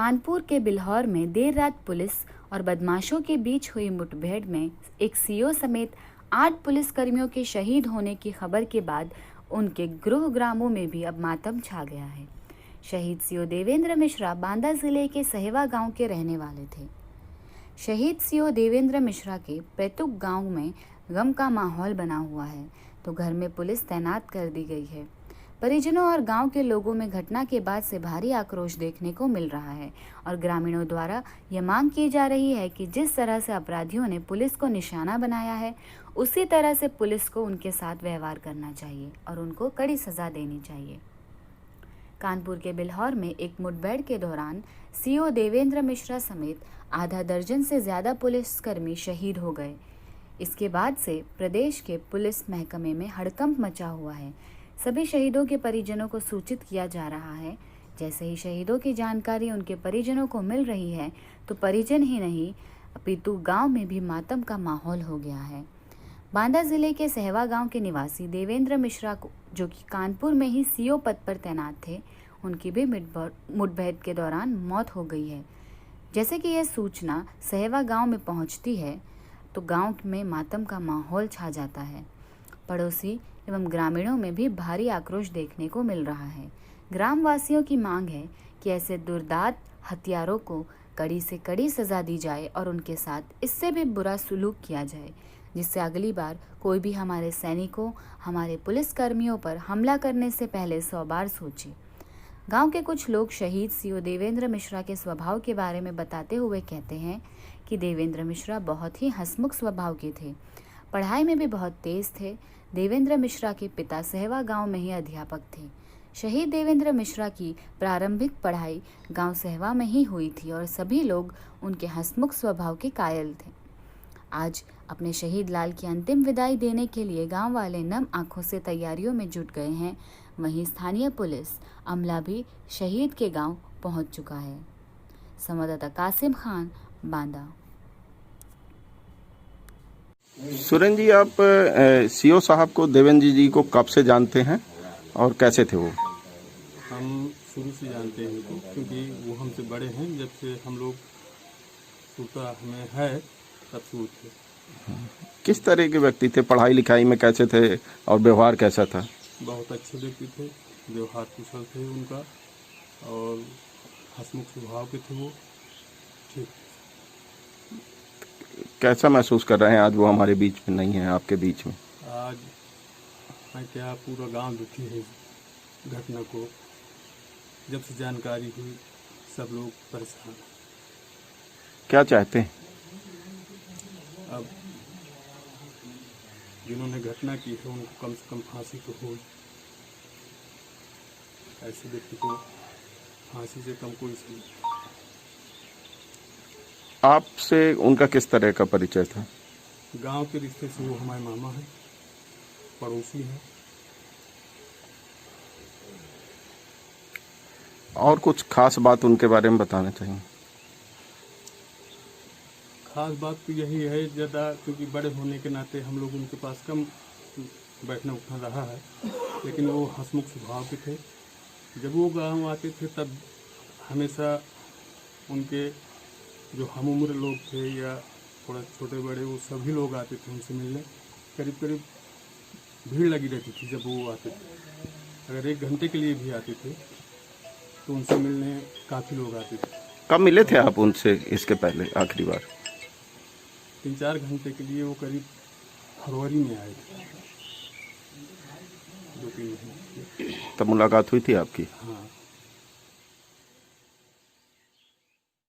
कानपुर के बिल्हौर में देर रात पुलिस और बदमाशों के बीच हुई मुठभेड़ में एक सीओ समेत 8 पुलिसकर्मियों के शहीद होने की खबर के बाद उनके गृहग्रामों में भी अब मातम छा गया है। शहीद सीओ देवेंद्र मिश्रा बांदा जिले के सहेवा गांव के रहने वाले थे। शहीद सीओ देवेंद्र मिश्रा के पैतृक गांव में गम का माहौल बना हुआ है तो घर में पुलिस तैनात कर दी गई है। परिजनों और गांव के लोगों में घटना के बाद से भारी आक्रोश देखने को मिल रहा है और ग्रामीणों द्वारा यह मांग की जा रही है कि जिस तरह से अपराधियों ने पुलिस को निशाना बनाया है उसी तरह से पुलिस को उनके साथ व्यवहार करना चाहिए और उनको कड़ी सजा देनी चाहिए। कानपुर के बिल्हौर में एक मुठभेड़ के दौरान सीओ देवेंद्र मिश्रा समेत आधा दर्जन से ज्यादा पुलिसकर्मी शहीद हो गए। इसके बाद से प्रदेश के पुलिस महकमे में हड़कंप मचा हुआ है। सभी शहीदों के परिजनों को सूचित किया जा रहा है। जैसे ही शहीदों की जानकारी उनके परिजनों को मिल रही है तो परिजन ही नहीं अपितु गांव में भी मातम का माहौल हो गया है। बांदा जिले के सहेवा गांव के निवासी देवेंद्र मिश्रा को, जो कि कानपुर में ही सीओ पद पर तैनात थे, उनकी भी मुठभेड़ के दौरान मौत हो गई है। जैसे कि यह सूचना सहेवा गांव में पहुंचती है तो गांव में मातम का माहौल छा जाता है। पड़ोसी एवं ग्रामीणों में भी भारी आक्रोश देखने को मिल रहा है। ग्रामवासियों की मांग है कि ऐसे दुर्दांत हत्यारों को कड़ी से कड़ी सजा दी जाए और उनके साथ इससे भी बुरा सलूक किया जाए, जिससे अगली बार कोई भी हमारे सैनिकों, हमारे पुलिसकर्मियों पर हमला करने से पहले 100 बार सोचे। गांव के कुछ लोग शहीद सीओ देवेंद्र मिश्रा के स्वभाव के बारे में बताते हुए कहते हैं कि देवेंद्र मिश्रा बहुत ही हंसमुख स्वभाव के थे, पढ़ाई में भी बहुत तेज थे। देवेंद्र मिश्रा के पिता सहेवा गांव में ही अध्यापक थे। शहीद देवेंद्र मिश्रा की प्रारंभिक पढ़ाई गांव सहेवा में ही हुई थी और सभी लोग उनके हंसमुख स्वभाव के कायल थे। आज अपने शहीद लाल की अंतिम विदाई देने के लिए गांव वाले नम आंखों से तैयारियों में जुट गए हैं। वहीं स्थानीय पुलिस अमला भी शहीद के गांव पहुंच चुका है। संवाददाता कासिम खान, बांदा। सुरेंद्र जी, आप सीओ साहब को, देवेंद्र जी को कब से जानते हैं और कैसे थे वो? हम शुरू से जानते हैं उनको, क्योंकि वो हमसे बड़े हैं। जब से हम लोग सूता हमें है तब से थे। किस तरह के व्यक्ति थे? पढ़ाई लिखाई में कैसे थे और व्यवहार कैसा था? बहुत अच्छे व्यक्ति थे, व्यवहार कुशल थे उनका और हंसमुख स्वभाव के थे वो। ठीक। कैसा महसूस कर रहे हैं आज वो हमारे बीच में नहीं है, आपके बीच में? आज मैं क्या, पूरा गांव दुखी है घटना को। जब से जानकारी हुई सब लोग परेशान। क्या चाहते हैं? अब जिन्होंने घटना की है उनको कम से कम फांसी तो हो। ऐसे व्यक्ति को फांसी से कम कोई सही। आपसे उनका किस तरह का परिचय था? गांव के रिश्ते से वो हमारे मामा हैं, पड़ोसी हैं। और कुछ खास बात उनके बारे में बताना चाहिए? खास बात तो यही है ज़्यादा, क्योंकि बड़े होने के नाते हम लोग उनके पास कम बैठना उठना रहा है, लेकिन वो हंसमुख स्वभाव के थे। जब वो गांव आते थे तब हमेशा उनके जो हम उम्र लोग थे या थोड़ा छोटे बड़े, वो सभी लोग आते थे उनसे मिलने। करीब करीब भीड़ लगी रहती थी जब वो आते थे। अगर 1 घंटे के लिए भी आते थे तो उनसे मिलने काफ़ी लोग आते थे। कब मिले थे आप उनसे इसके पहले आखिरी बार? 3-4 घंटे के लिए। वो करीब फरवरी में आए थे, 2-3 महीने। तब मुलाकात हुई थी आपकी? हाँ।